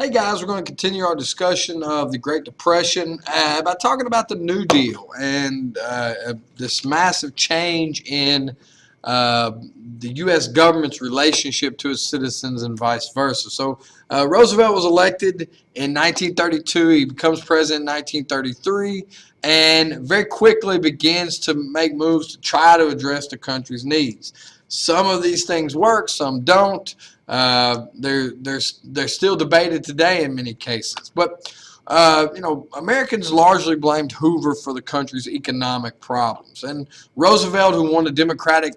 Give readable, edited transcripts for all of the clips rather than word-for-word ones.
Hey guys, we're going to continue our discussion of the Great Depression by talking about the New Deal and this massive change in the U.S. government's relationship to its citizens and vice versa. So Roosevelt was elected in 1932. He becomes president in 1933 and very quickly begins to make moves to try to address the country's needs. Some of these things work, some don't. They're still debated today in many cases. But Americans largely blamed Hoover for the country's economic problems. And Roosevelt, who won the Democratic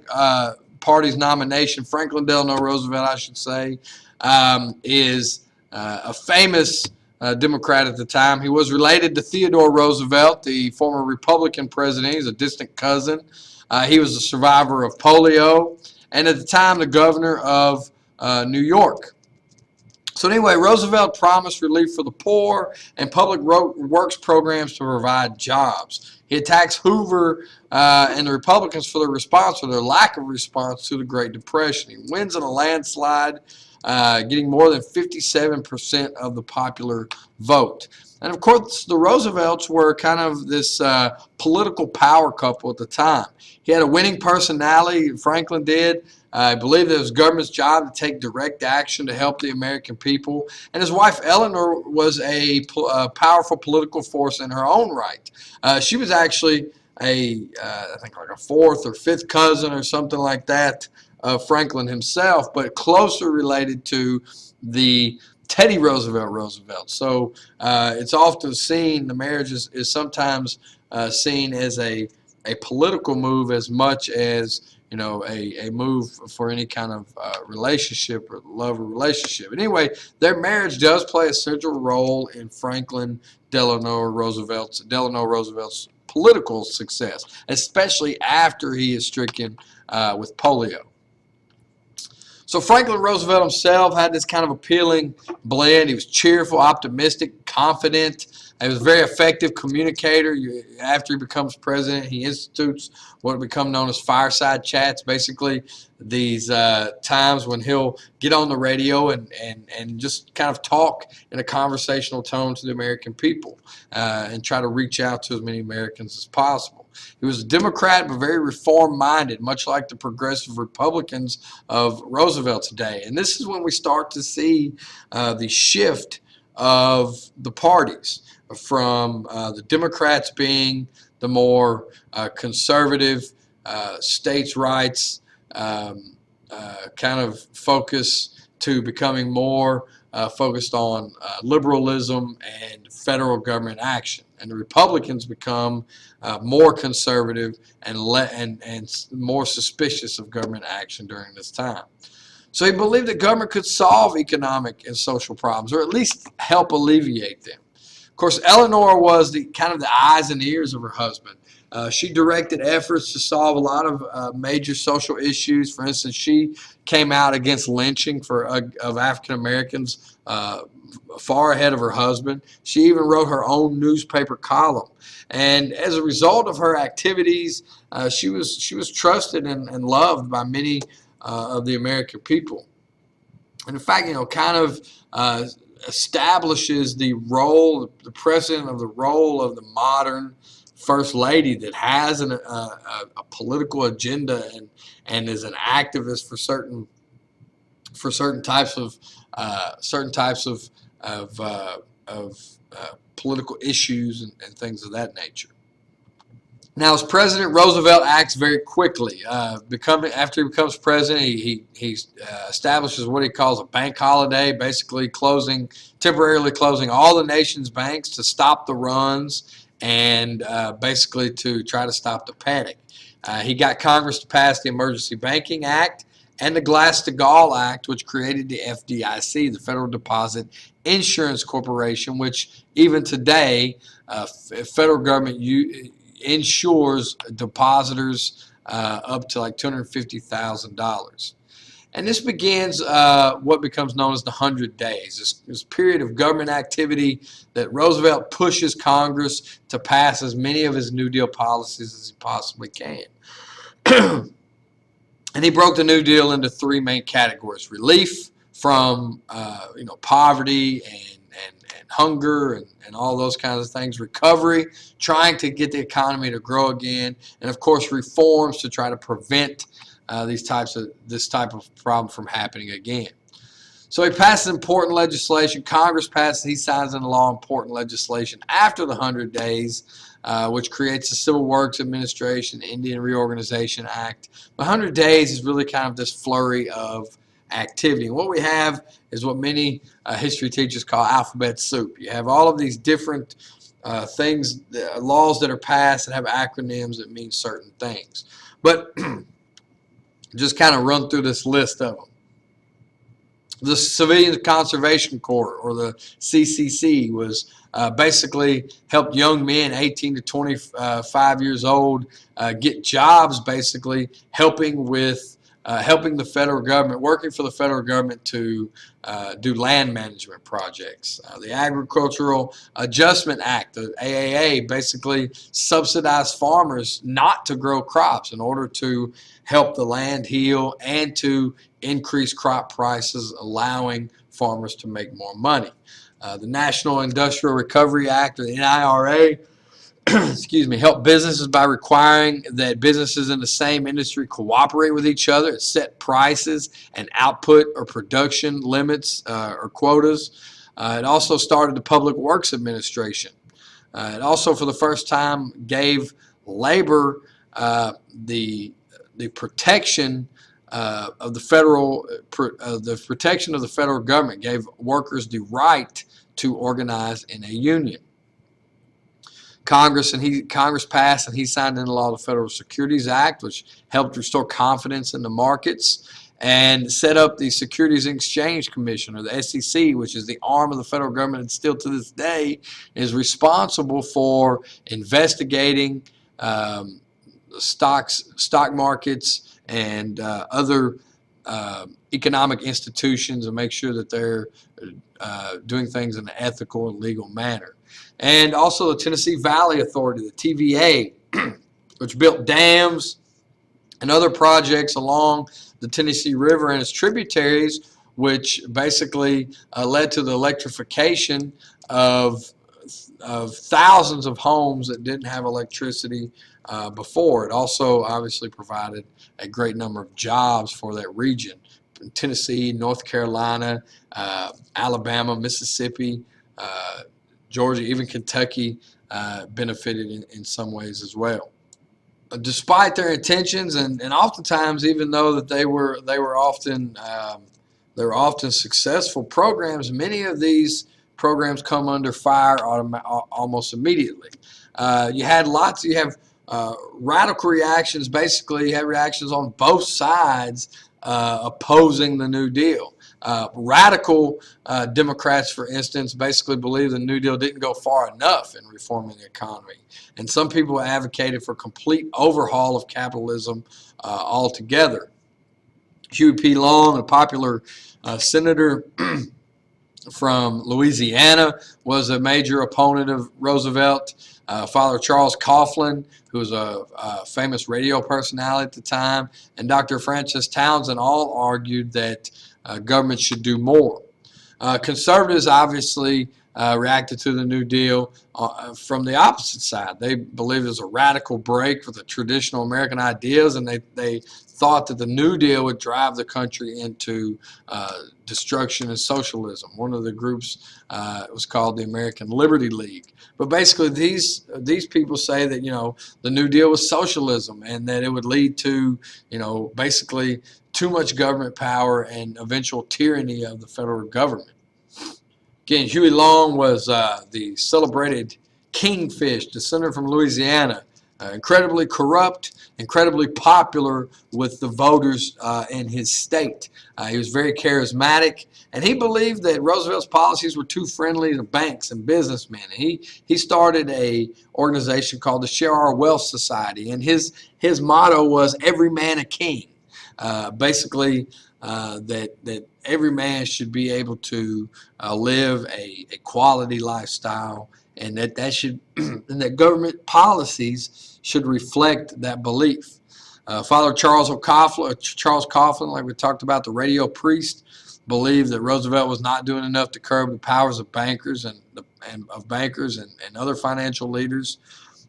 Party's nomination, Franklin Delano Roosevelt, I should say, is a famous Democrat at the time. He was related to Theodore Roosevelt, the former Republican president. He's a distant cousin. He was a survivor of polio, and at the time, the governor of New York. So anyway, Roosevelt promised relief for the poor and public works programs to provide jobs. He attacks Hoover and the Republicans for their response or their lack of response to the Great Depression. He wins in a landslide, getting more than 57% of the popular vote. And of course, the Roosevelts were kind of this political power couple at the time. He had a winning personality, Franklin did. I believe it was the government's job to take direct action to help the American people. And his wife, Eleanor, was a powerful political force in her own right. She was actually I think like a fourth or fifth cousin or something like that of Franklin himself, but closer related to the Teddy Roosevelt. So it's often seen, the marriage is sometimes seen as a political move as much as a move for any kind of relationship or love or relationship. Anyway, their marriage does play a central role in Franklin Delano Roosevelt's political success, especially after he is stricken with polio. So Franklin Roosevelt himself had this kind of appealing blend. He was cheerful, optimistic, confident. He was a very effective communicator. After he becomes president, he institutes what become known as fireside chats, basically these times when he'll get on the radio and just kind of talk in a conversational tone to the American people and try to reach out to as many Americans as possible. He was a Democrat, but very reform-minded, much like the progressive Republicans of Roosevelt's day. And this is when we start to see the shift of the parties from the Democrats being the more conservative, states' rights kind of focus to becoming more focused on liberalism and federal government action. And the Republicans become more conservative and more suspicious of government action during this time. So he believed that government could solve economic and social problems, or at least help alleviate them. Of course, Eleanor was the kind of the eyes and ears of her husband. She directed efforts to solve a lot of major social issues. For instance, she came out against lynching of African Americans far ahead of her husband. She even wrote her own newspaper column. And as a result of her activities, she was trusted and loved by many of the American people. And in fact, kind of establishes the role, the precedent of the role of the modern first lady that has a political agenda and is an activist for certain types of political issues and things of that nature. Now, as president, Roosevelt acts very quickly. After he becomes president, he establishes what he calls a bank holiday, basically temporarily closing all the nation's banks to stop the runs and basically to try to stop the panic. He got Congress to pass the Emergency Banking Act and the Glass-Steagall Act, which created the FDIC, the Federal Deposit Insurance Corporation, which even today, federal government insures depositors up to like $250,000. And this begins what becomes known as the 100 Days, this period of government activity that Roosevelt pushes Congress to pass as many of his New Deal policies as he possibly can. And he broke the New Deal into three main categories: relief from poverty and hunger and all those kinds of things, recovery, trying to get the economy to grow again, and of course reforms to try to prevent this type of problem from happening again. So he passes important legislation. Congress passes, he signs into law important legislation after the 100 days, which creates the Civil Works Administration, Indian Reorganization Act. The 100 days is really kind of this flurry of activity. And what we have is what many history teachers call alphabet soup. You have all of these different things, laws that are passed that have acronyms that mean certain things. But just kind of run through this list of them. The Civilian Conservation Corps, or the CCC, was basically helped young men 18 to 25 years old get jobs, basically helping the federal government, working for the federal government to do land management projects. The Agricultural Adjustment Act, the AAA, basically subsidized farmers not to grow crops in order to help the land heal and to increase crop prices, allowing farmers to make more money. The National Industrial Recovery Act, or the NIRA, excuse me, help businesses by requiring that businesses in the same industry cooperate with each other, set prices and output or production limits or quotas. It also started the Public Works Administration. It also, for the first time, gave labor the protection of the federal government, gave workers the right to organize in a union. Congress passed and he signed into law the Federal Securities Act, which helped restore confidence in the markets, and set up the Securities and Exchange Commission, or the SEC, which is the arm of the federal government and still to this day is responsible for investigating stock markets and other economic institutions, and make sure that they're doing things in an ethical and legal manner. And also the Tennessee Valley Authority, the TVA, which built dams and other projects along the Tennessee River and its tributaries, which basically led to the electrification of thousands of homes that didn't have electricity before. It also obviously provided a great number of jobs for that region. Tennessee, North Carolina, Alabama, Mississippi, Georgia, even Kentucky benefited in some ways as well. Despite their intentions, and oftentimes, even though that they were often successful programs, many of these programs come under fire almost immediately. You have radical reactions. Basically, you had reactions on both sides opposing the New Deal. Radical Democrats, for instance, basically believe the New Deal didn't go far enough in reforming the economy. And some people advocated for complete overhaul of capitalism altogether. Huey P. Long, a popular senator from Louisiana, was a major opponent of Roosevelt. Father Charles Coughlin, who was a famous radio personality at the time, and Dr. Francis Townsend all argued that government should do more. Conservatives obviously reacted to the New Deal from the opposite side. They believed it was a radical break with the traditional American ideas, and they thought that the New Deal would drive the country into destruction and socialism. One of the groups was called the American Liberty League. But basically, these people say that the New Deal was socialism, and that it would lead to basically too much government power and eventual tyranny of the federal government. Again, Huey Long was the celebrated kingfish, descendant from Louisiana, incredibly corrupt, incredibly popular with the voters in his state. He was very charismatic, and he believed that Roosevelt's policies were too friendly to banks and businessmen. And he started a organization called the Share Our Wealth Society, and his motto was "Every man a king." Basically, that every man should be able to live a quality lifestyle, and that government policies should reflect that belief. Father Charles Coughlin, like we talked about, the radio priest, believed that Roosevelt was not doing enough to curb the powers of bankers and the of bankers and other financial leaders.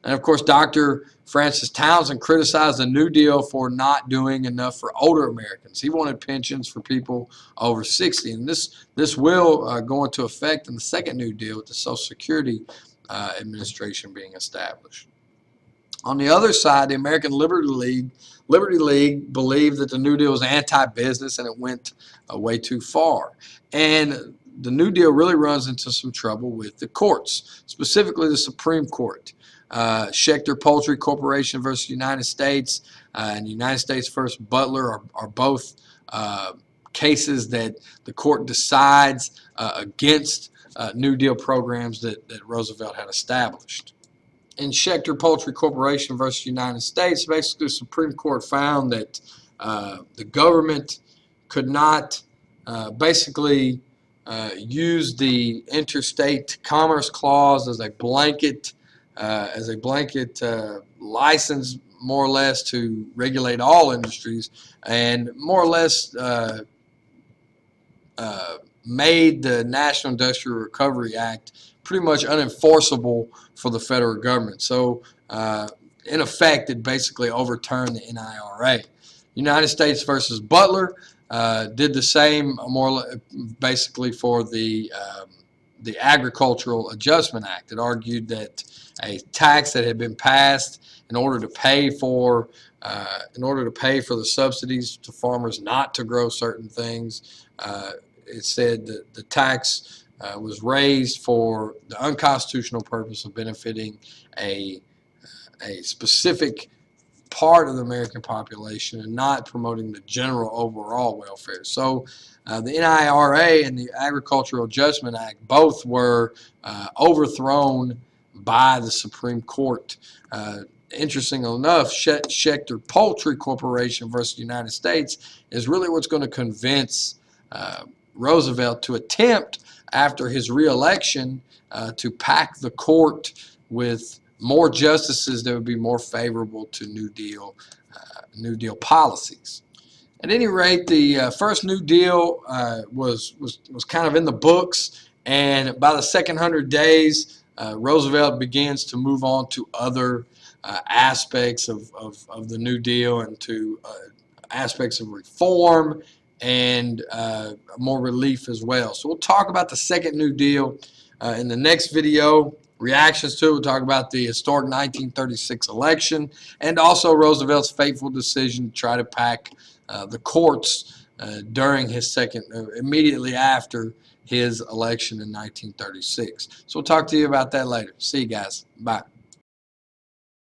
And of course, Dr. Francis Townsend criticized the New Deal for not doing enough for older Americans. He wanted pensions for people over 60, and this will go into effect in the second New Deal with the Social Security Administration being established. On the other side, the American Liberty League believed that the New Deal was anti-business and it went way too far. And the New Deal really runs into some trouble with the courts, specifically the Supreme Court. Schechter Poultry Corporation versus United States and United States versus Butler are both cases that the court decides against New Deal programs that Roosevelt had established. In Schechter Poultry Corporation versus United States, basically the Supreme Court found that the government could not use the Interstate Commerce Clause as a blanket license, more or less, to regulate all industries, and more or less made the National Industrial Recovery Act pretty much unenforceable for the federal government. So in effect, it basically overturned the NIRA. United States versus Butler did the same, basically for the Agricultural Adjustment Act. It argued that a tax that had been passed in order to pay for the subsidies to farmers not to grow certain things, it said that the tax was raised for the unconstitutional purpose of benefiting a specific part of the American population and not promoting the general overall welfare. So the NIRA and the Agricultural Adjustment Act both were overthrown by the Supreme Court. Interestingly enough, Schechter Poultry Corporation versus the United States is really what's going to convince Roosevelt to attempt, after his reelection, to pack the court with more justices that would be more favorable to New Deal policies. At any rate, the first New Deal was kind of in the books, and by the second 100 days, Roosevelt begins to move on to other aspects of the New Deal and to aspects of reform and more relief as well. So we'll talk about the second New Deal in the next video. Reactions to it, we'll talk about the historic 1936 election and also Roosevelt's fateful decision to try to pack the courts during his immediately after his election in 1936. So we'll talk to you about that later. See you guys. Bye.